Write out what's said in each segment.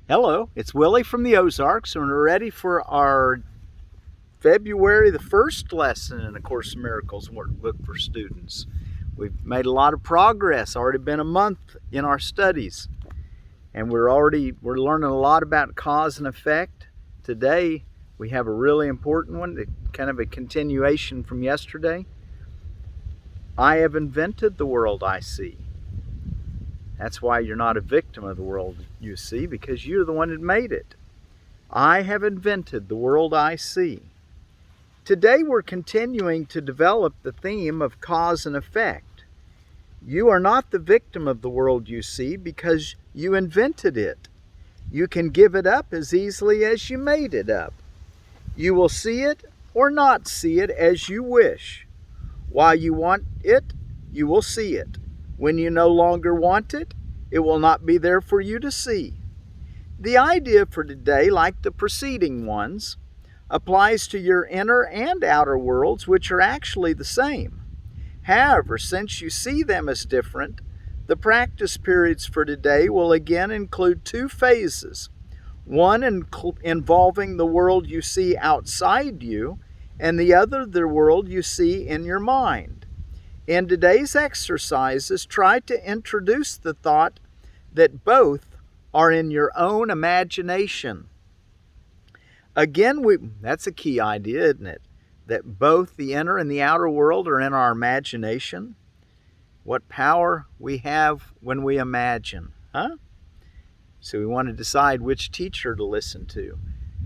Hello, it's Willie from the Ozarks, and we're ready for our February the 1st lesson in A Course in Miracles workbook for students. We've made a lot of progress, already been a month in our studies, and we're learning a lot about cause and effect. Today we have a really important one, kind of a continuation from yesterday. I have invented the world I see. That's why you're not a victim of the world you see, because you're the one that made it. I have invented the world I see. Today we're continuing to develop the theme of cause and effect. You are not the victim of the world you see because you invented it. You can give it up as easily as you made it up. You will see it or not see it as you wish. While you want it, you will see it. When you no longer want it, it will not be there for you to see. The idea for today, like the preceding ones, applies to your inner and outer worlds, which are actually the same. However, since you see them as different, the practice periods for today will again include two phases. One involving the world you see outside you, and the other the world you see in your mind. In today's exercises, try to introduce the thought that both are in your own imagination. Again, that's a key idea, isn't it? That both the inner and the outer world are in our imagination. What power we have when we imagine, huh? So we want to decide which teacher to listen to.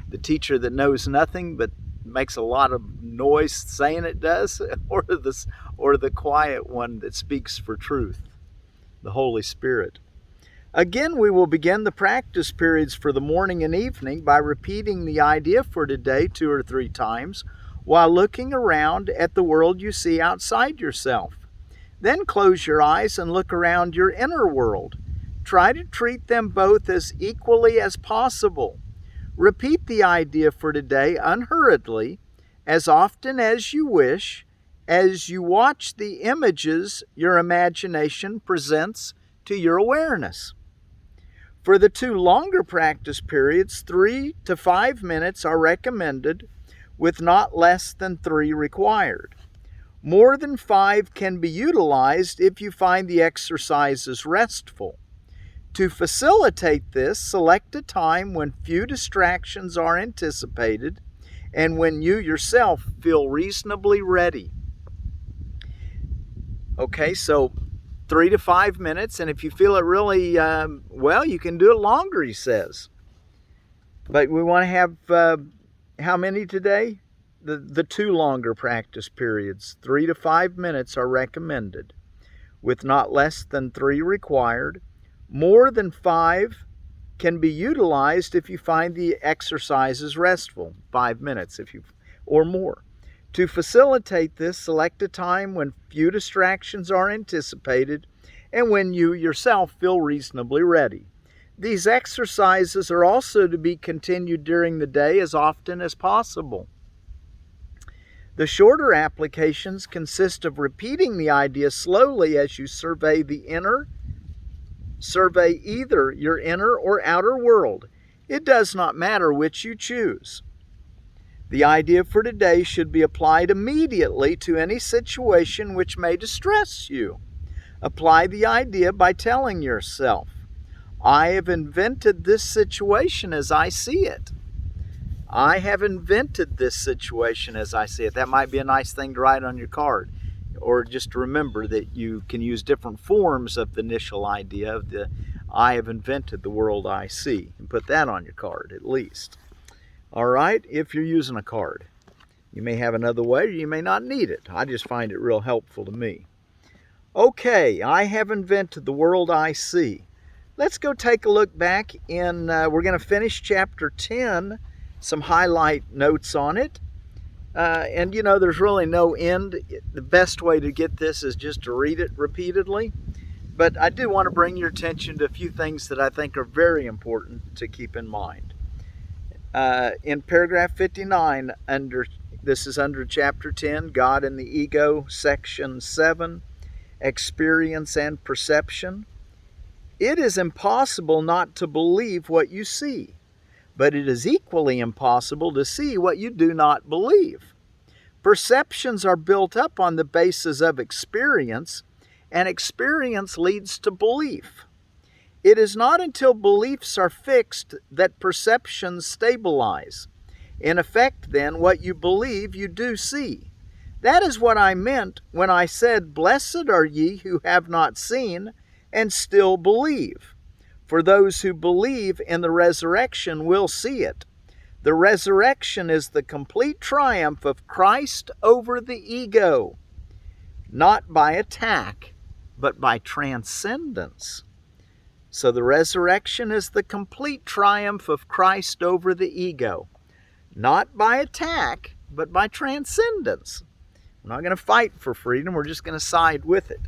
The teacher that knows nothing but makes a lot of noise saying it does, or the quiet one that speaks for truth, the Holy Spirit. Again, we will begin the practice periods for the morning and evening by repeating the idea for today 2 or 3 times while looking around at the world you see outside yourself. Then close your eyes and look around your inner world. Try to treat them both as equally as possible. Repeat the idea for today unhurriedly, as often as you wish, as you watch the images your imagination presents to your awareness. For the 2 longer practice periods, 3 to 5 minutes are recommended, with not less than 3 required. More than 5 can be utilized if you find the exercises restful. To facilitate this, select a time when few distractions are anticipated and when you yourself feel reasonably ready. Okay, so 3 to 5 minutes, and if you feel it really well, you can do it longer, he says. But we want to have how many today? The 2 longer practice periods. 3 to 5 minutes are recommended, with not less than 3 required. More than 5 can be utilized if you find the exercises restful, 5 minutes or more. To facilitate this, select a time when few distractions are anticipated and when you yourself feel reasonably ready. These exercises are also to be continued during the day as often as possible. The shorter applications consist of repeating the idea slowly as you survey either your inner or outer world. It does not matter which you choose. The idea for today should be applied immediately to any situation which may distress you. Apply the idea by telling yourself, I have invented this situation as I see it. I have invented this situation as I see it. That might be a nice thing to write on your card. Or just remember that you can use different forms of the initial idea of the I have invented the world I see, and put that on your card at least. All right, if you're using a card. You may have another way, or you may not need it. I just find it real helpful to me. Okay, I have invented the world I see. Let's go take a look back in, we're going to finish chapter 10, some highlight notes on it. And you know, there's really no end. The best way to get this is just to read it repeatedly. But I do want to bring your attention to a few things that I think are very important to keep in mind. In paragraph 59, this is under chapter 10, God and the Ego, section 7, Experience and Perception. It is impossible not to believe what you see, but it is equally impossible to see what you do not believe. Perceptions are built up on the basis of experience, and experience leads to belief. It is not until beliefs are fixed that perceptions stabilize. In effect, then, what you believe you do see. That is what I meant when I said, "Blessed are ye who have not seen and still believe." For those who believe in the resurrection will see it. The resurrection is the complete triumph of Christ over the ego, not by attack, but by transcendence. So the resurrection is the complete triumph of Christ over the ego, not by attack, but by transcendence. We're not going to fight for freedom, we're just going to side with it.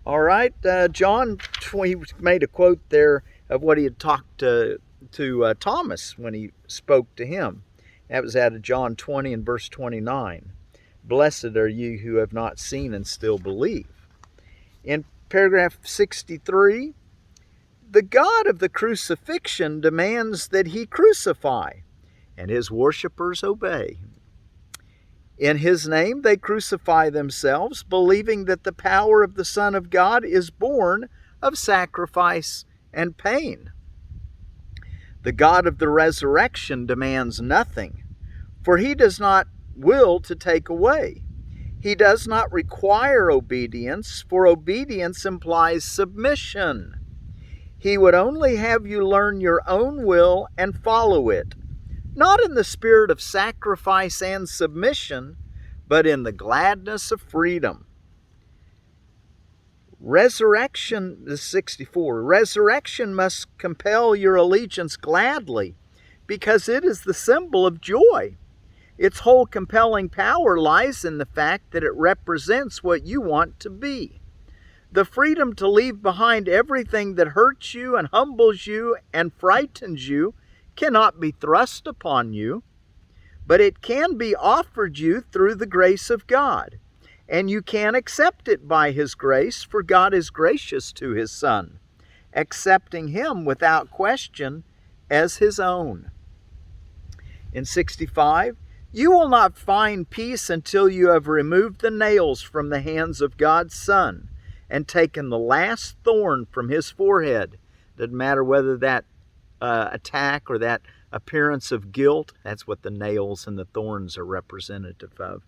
All right, John, he made a quote there of what he had talked to Thomas when he spoke to him. That was out of John 20 and verse 29. Blessed are you who have not seen and still believe. In paragraph 63, the God of the crucifixion demands that he crucify, and his worshipers obey. In his name they crucify themselves, believing that the power of the Son of God is born of sacrifice and pain. The God of the resurrection demands nothing, for he does not will to take away. He does not require obedience, for obedience implies submission. He would only have you learn your own will and follow it, not in the spirit of sacrifice and submission, but in the gladness of freedom. Resurrection, this is 64. Resurrection must compel your allegiance gladly, because it is the symbol of joy. Its whole compelling power lies in the fact that it represents what you want to be. The freedom to leave behind everything that hurts you and humbles you and frightens you cannot be thrust upon you, but it can be offered you through the grace of God, and you can accept it by his grace, for God is gracious to his Son, accepting him without question as his own. In 65, you will not find peace until you have removed the nails from the hands of God's Son and taken the last thorn from his forehead. Doesn't matter whether that attack or that appearance of guilt, that's what the nails and the thorns are representative of,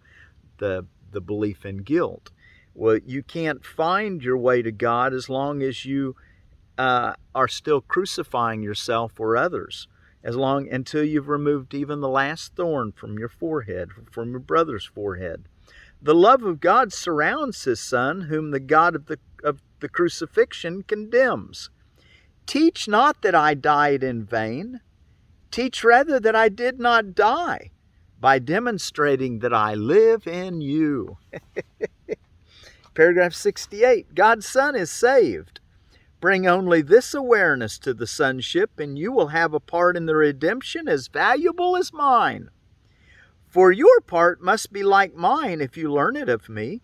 the belief in guilt. Well, you can't find your way to God as long as you are still crucifying yourself or others, until you've removed even the last thorn from your forehead, from your brother's forehead. The love of God surrounds his Son, whom the God of the crucifixion condemns. Teach not that I died in vain. Teach rather that I did not die, by demonstrating that I live in you. Paragraph 68, God's Son is saved. Bring only this awareness to the sonship, and you will have a part in the redemption as valuable as mine. For your part must be like mine if you learn it of me.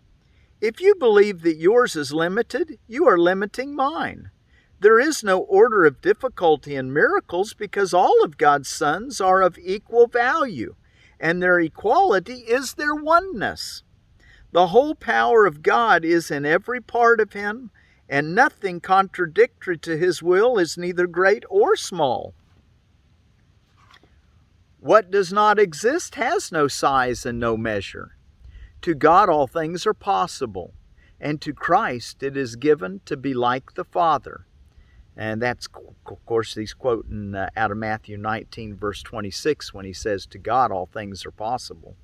If you believe that yours is limited, you are limiting mine. There is no order of difficulty in miracles, because all of God's sons are of equal value, and their equality is their oneness. The whole power of God is in every part of him, and nothing contradictory to his will is neither great or small. What does not exist has no size and no measure. To God all things are possible, and to Christ it is given to be like the Father. And that's, of course, he's quoting out of Matthew 19, verse 26, when he says, to God all things are possible.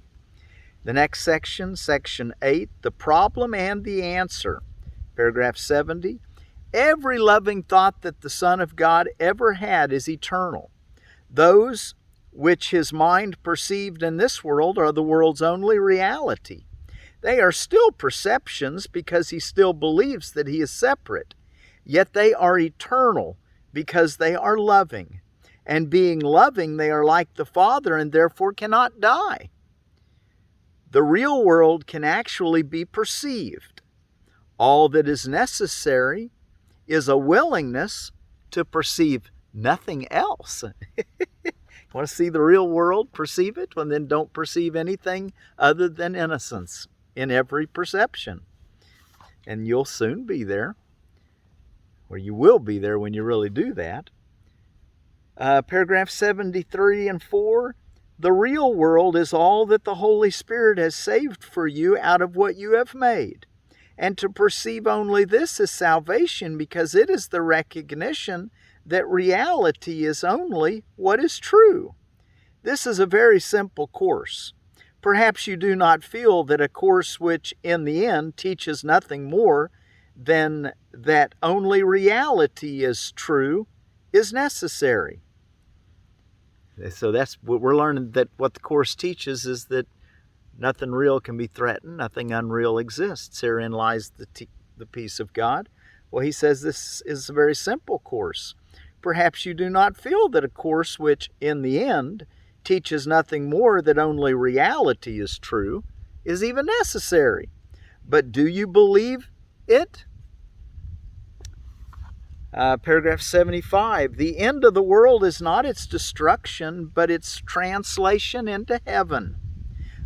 The next section, section 8, the problem and the answer. Paragraph 70, every loving thought that the Son of God ever had is eternal. Those which his mind perceived in this world are the world's only reality. They are still perceptions because he still believes that he is separate. Yet they are eternal because they are loving. And being loving, they are like the Father and therefore cannot die. The real world can actually be perceived. All that is necessary is a willingness to perceive nothing else. Want to see the real world, perceive it, and then don't perceive anything other than innocence in every perception. And you'll soon be there, or you will be there when you really do that. Paragraph 73 and 4, the real world is all that the Holy Spirit has saved for you out of what you have made. And to perceive only this is salvation, because it is the recognition that reality is only what is true. This is a very simple course. Perhaps you do not feel that a course which, in the end, teaches nothing more than that only reality is true is necessary. So that's what we're learning, that what the course teaches is that nothing real can be threatened, nothing unreal exists. Herein lies the peace of God. Well, he says this is a very simple course. Perhaps you do not feel that a course which, in the end, teaches nothing more that only reality is true is even necessary. But do you believe it? Paragraph 75, the end of the world is not its destruction, but its translation into heaven.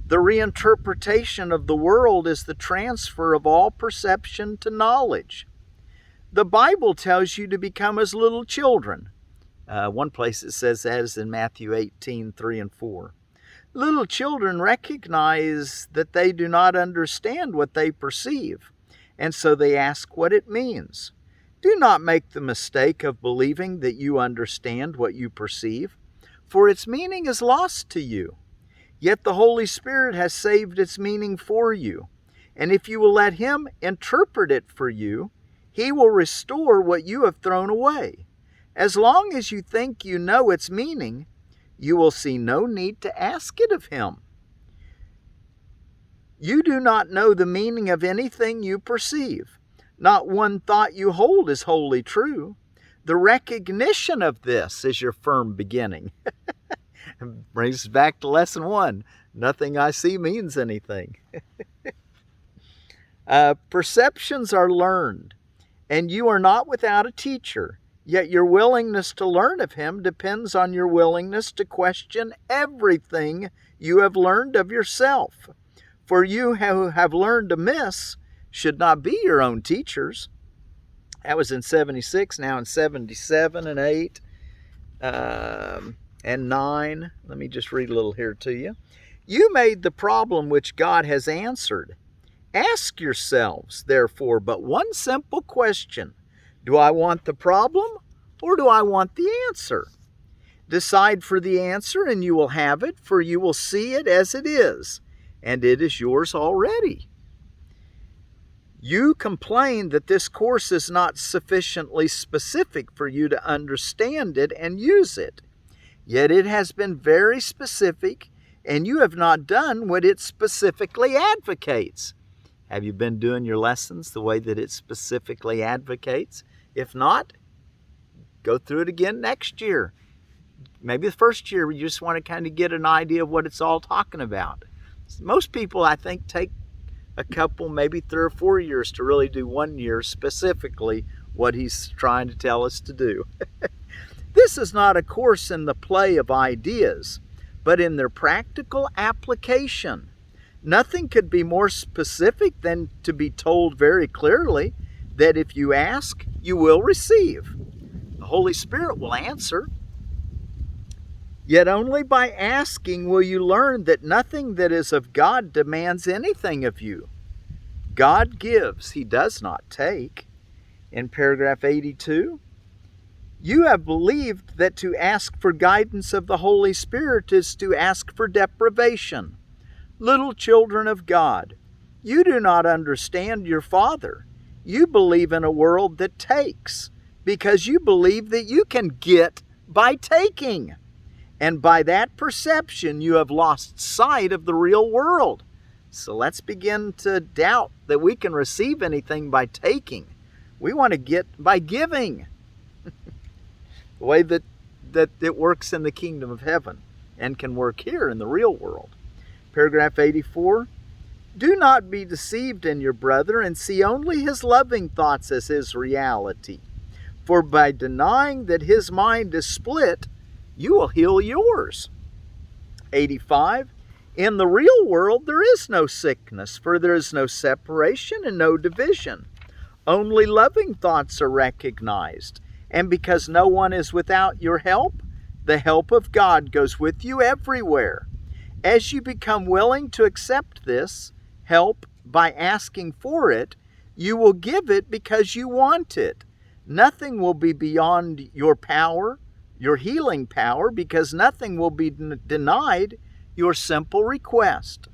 The reinterpretation of the world is the transfer of all perception to knowledge. The Bible tells you to become as little children. One place it says that is in Matthew 18, 3 and 4. Little children recognize that they do not understand what they perceive, and so they ask what it means. Do not make the mistake of believing that you understand what you perceive, for its meaning is lost to you. Yet the Holy Spirit has saved its meaning for you, and if you will let Him interpret it for you, He will restore what you have thrown away. As long as you think you know its meaning, you will see no need to ask it of Him. You do not know the meaning of anything you perceive. Not one thought you hold is wholly true. The recognition of this is your firm beginning. Brings us back to lesson 1. Nothing I see means anything. Perceptions are learned, and you are not without a teacher. Yet your willingness to learn of Him depends on your willingness to question everything you have learned of yourself. For you who have learned amiss should not be your own teachers. That was in 76, now in 77 and 8 and 9. Let me just read a little here to you. You made the problem which God has answered. Ask yourselves, therefore, but one simple question. Do I want the problem, or do I want the answer? Decide for the answer, and you will have it, for you will see it as it is, and it is yours already. You complain that this course is not sufficiently specific for you to understand it and use it. Yet it has been very specific, and you have not done what it specifically advocates. Have you been doing your lessons the way that it specifically advocates? If not, go through it again next year. Maybe the first year you just want to kind of get an idea of what it's all talking about. Most people, I think, take a couple, maybe 3 or 4 years to really do 1 year specifically what he's trying to tell us to do. This is not a course in the play of ideas, but in their practical application. Nothing could be more specific than to be told very clearly that if you ask, you will receive. The Holy Spirit will answer. Yet only by asking will you learn that nothing that is of God demands anything of you. God gives, He does not take. In paragraph 82, you have believed that to ask for guidance of the Holy Spirit is to ask for deprivation. Little children of God, you do not understand your Father. You believe in a world that takes, because you believe that you can get by taking. And by that perception, you have lost sight of the real world. So let's begin to doubt that we can receive anything by taking. We want to get by giving. The way that it works in the kingdom of heaven and can work here in the real world. Paragraph 84. Do not be deceived in your brother and see only his loving thoughts as his reality. For by denying that his mind is split, you will heal yours. 85. In the real world there is no sickness, for there is no separation and no division. Only loving thoughts are recognized. And because no one is without your help, the help of God goes with you everywhere. As you become willing to accept this help by asking for it, you will give it because you want it. Nothing will be beyond your power, your healing power, because nothing will be denied your simple request.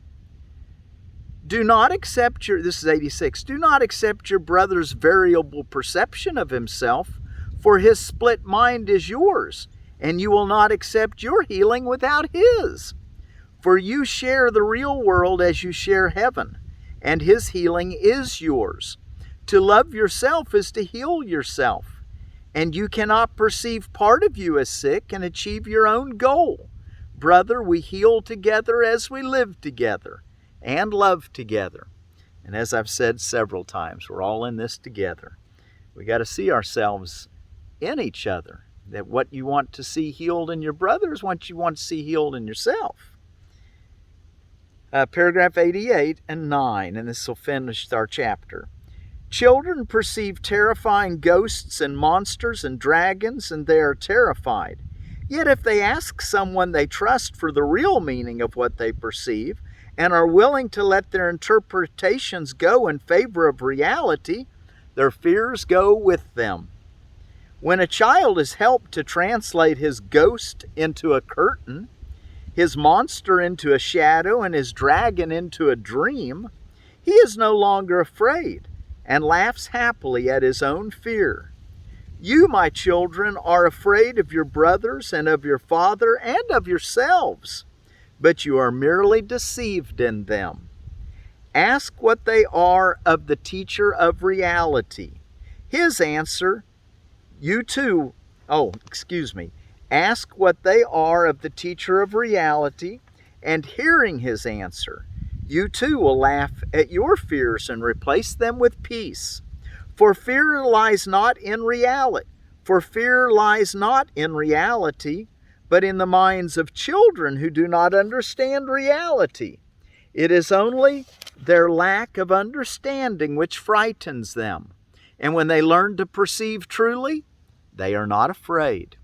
Do not accept this is 86, do not accept your brother's variable perception of himself, for his split mind is yours, and you will not accept your healing without his. For you share the real world as you share heaven, and his healing is yours. To love yourself is to heal yourself, and you cannot perceive part of you as sick and achieve your own goal. Brother, we heal together as we live together and love together. And as I've said several times, we're all in this together. We got to see ourselves in each other. That what you want to see healed in your brother is what you want to see healed in yourself. Paragraph 88 and 9, and this will finish our chapter. Children perceive terrifying ghosts and monsters and dragons, and they are terrified. Yet if they ask someone they trust for the real meaning of what they perceive, and are willing to let their interpretations go in favor of reality, their fears go with them. When a child is helped to translate his ghost into a curtain, his monster into a shadow, and his dragon into a dream, he is no longer afraid and laughs happily at his own fear. You, my children, are afraid of your brothers and of your father and of yourselves, but you are merely deceived in them. Ask what they are of the teacher of reality. His answer, Ask what they are of the teacher of reality, and hearing his answer, you too will laugh at your fears and replace them with peace. For fear lies not in reality, but in the minds of children who do not understand reality. It is only their lack of understanding which frightens them. And when they learn to perceive truly, they are not afraid.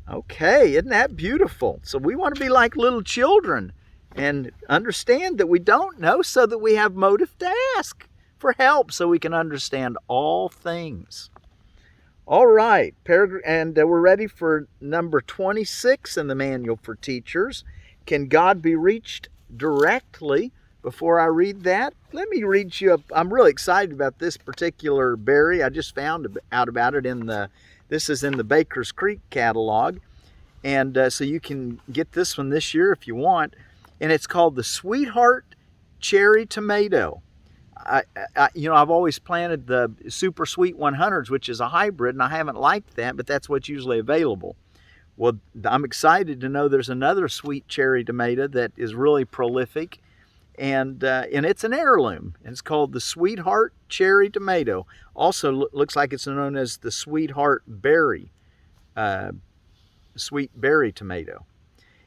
Okay, isn't that beautiful? So we want to be like little children and understand that we don't know so that we have motive to ask for help so we can understand all things. All right, and we're ready for number 26 in the Manual for Teachers. Can God be reached directly? Before I read that, let me read you I'm really excited about this particular berry. I just found out about it this is in the Baker's Creek catalog. And so you can get this one this year if you want. And it's called the Sweetheart Cherry Tomato. I've always planted the Super Sweet 100s, which is a hybrid, and I haven't liked that, but that's what's usually available. Well, I'm excited to know there's another sweet cherry tomato that is really prolific, and it's an heirloom. And it's called the Sweetheart Cherry Tomato. Also looks like it's known as the Sweetheart Berry, sweet berry tomato.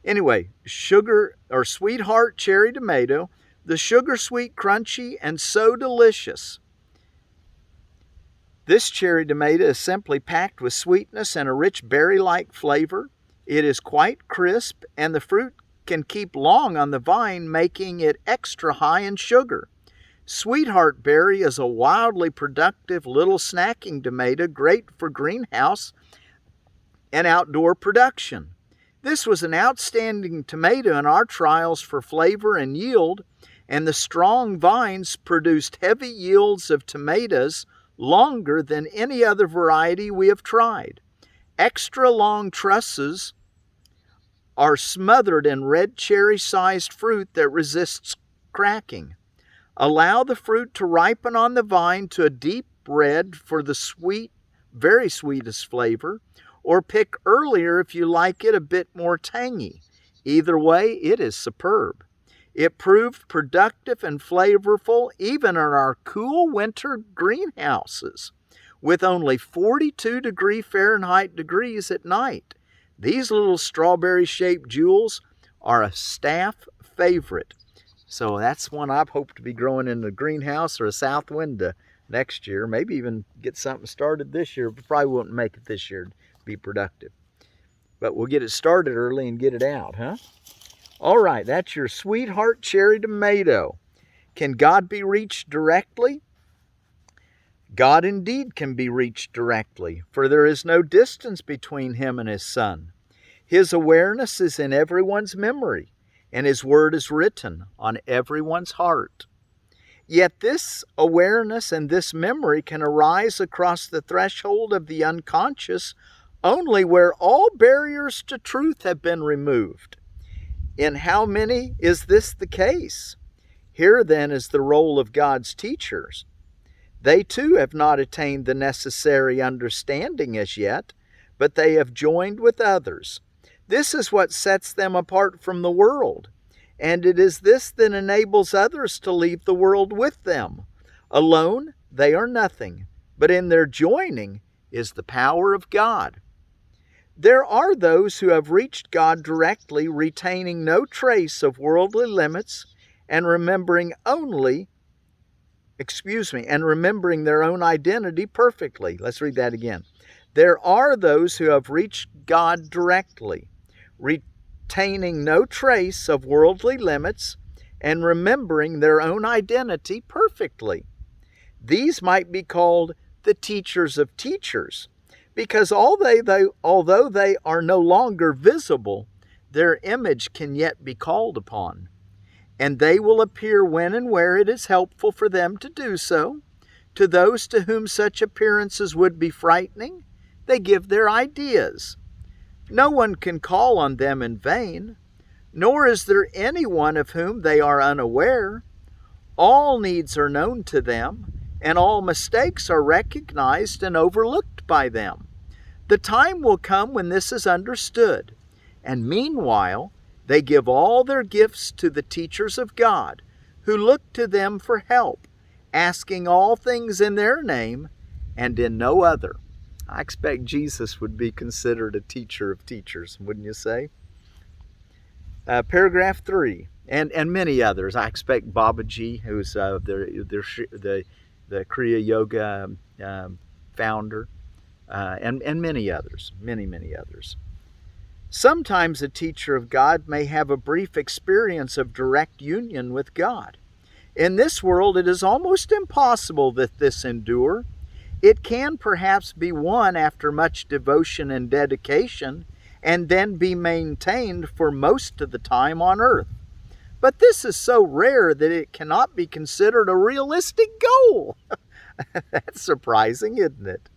Anyway, Sweetheart Cherry Tomato, the sugar sweet, crunchy, and so delicious. This cherry tomato is simply packed with sweetness and a rich berry-like flavor. It is quite crisp, and the fruit can keep long on the vine, making it extra high in sugar. Sweetheart berry is a wildly productive little snacking tomato, great for greenhouse and outdoor production. This was an outstanding tomato in our trials for flavor and yield, and the strong vines produced heavy yields of tomatoes longer than any other variety we have tried. Extra long trusses are smothered in red cherry-sized fruit that resists cracking. Allow the fruit to ripen on the vine to a deep red for the sweet, very sweetest flavor, or pick earlier if you like it a bit more tangy. Either way, it is superb. It proved productive and flavorful even in our cool winter greenhouses. with only 42 Fahrenheit degrees at night. These little strawberry-shaped jewels are a staff favorite. So that's one I hope to be growing in the greenhouse or a south window next year. Maybe even get something started this year, but probably won't make it this year to be productive. But we'll get it started early and get it out, huh? All right, that's your sweetheart cherry tomato. Can God be reached directly? God indeed can be reached directly, for there is no distance between him and his Son. His awareness is in everyone's memory, and his word is written on everyone's heart. Yet this awareness and this memory can arise across the threshold of the unconscious only where all barriers to truth have been removed. In how many is this the case? Here then is the role of God's teachers. They too have not attained the necessary understanding as yet, but they have joined with others. This is what sets them apart from the world, and it is this that enables others to leave the world with them. Alone, they are nothing, but in their joining is the power of God. There are those who have reached God directly, retaining no trace of worldly limits and remembering their own identity perfectly. Let's read that again. There are those who have reached God directly, retaining no trace of worldly limits and remembering their own identity perfectly. These might be called the teachers of teachers, because although they are no longer visible, their image can yet be called upon. And they will appear when and where it is helpful for them to do so. To those to whom such appearances would be frightening, they give their ideas. No one can call on them in vain, nor is there anyone of whom they are unaware. All needs are known to them, and all mistakes are recognized and overlooked by them. The time will come when this is understood, and meanwhile they give all their gifts to the teachers of God, who look to them for help, asking all things in their name and in no other. I expect Jesus would be considered a teacher of teachers, wouldn't you say? Paragraph 3, and many others. I expect Babaji, who's the Kriya Yoga founder, and many others, many others. Sometimes a teacher of God may have a brief experience of direct union with God. In this world, it is almost impossible that this endure. It can perhaps be won after much devotion and dedication, and then be maintained for most of the time on earth. But this is so rare that it cannot be considered a realistic goal. That's surprising, isn't it?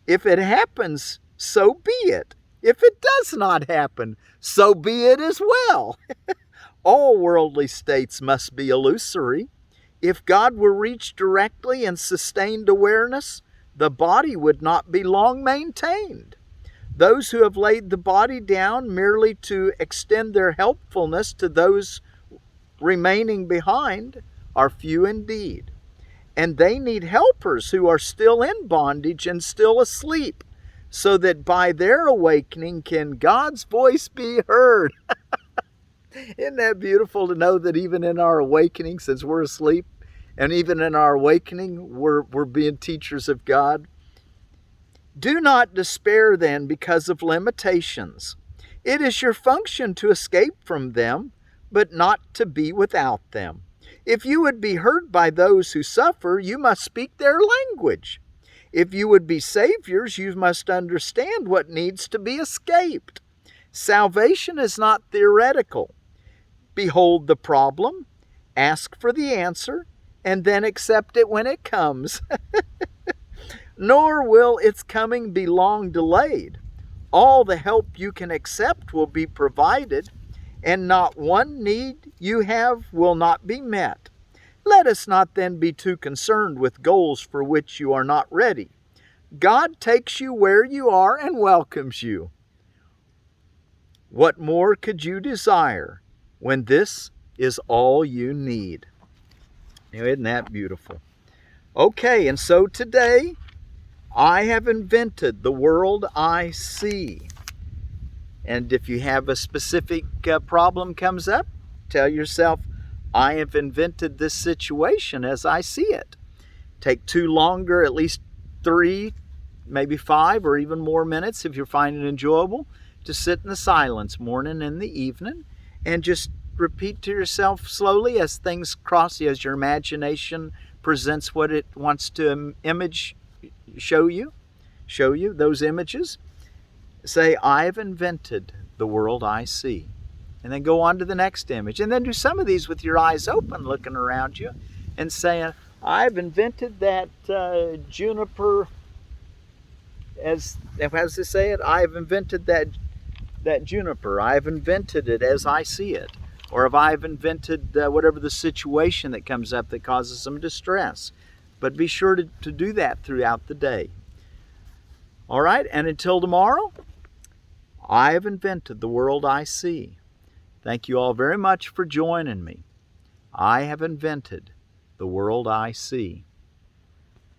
If it happens, so be it. If it does not happen, so be it as well. All worldly states must be illusory. If God were reached directly in sustained awareness, the body would not be long maintained. Those who have laid the body down merely to extend their helpfulness to those remaining behind are few indeed. And they need helpers who are still in bondage and still asleep, so that by their awakening can God's voice be heard. Isn't that beautiful to know that even in our awakening, since we're asleep, and even in our awakening, we're being teachers of God? Do not despair then because of limitations. It is your function to escape from them, but not to be without them. If you would be heard by those who suffer, you must speak their language. If you would be saviors, you must understand what needs to be escaped. Salvation is not theoretical. Behold the problem, ask for the answer, and then accept it when it comes. Nor will its coming be long delayed. All the help you can accept will be provided, and not one need you have will not be met. Let us not then be too concerned with goals for which you are not ready. God takes you where you are and welcomes you. What more could you desire when this is all you need? Isn't that beautiful? Okay, and so today I have invented the world I see. And if you have a specific problem comes up, tell yourself, I have invented this situation as I see it. Take longer, at least 3, maybe 5 or even more minutes if you're finding it enjoyable, to sit in the silence morning and the evening and just repeat to yourself slowly as things cross you, as your imagination presents what it wants to show you those images. Say, I've invented the world I see. And then go on to the next image. And then do some of these with your eyes open, looking around you and saying, I've invented that juniper, as they say it, I've invented that juniper. I've invented it as I see it. Or if I've invented whatever the situation that comes up that causes some distress. But be sure to do that throughout the day. All right, and until tomorrow, I have invented the world I see. Thank you all very much for joining me. I have invented the world I see.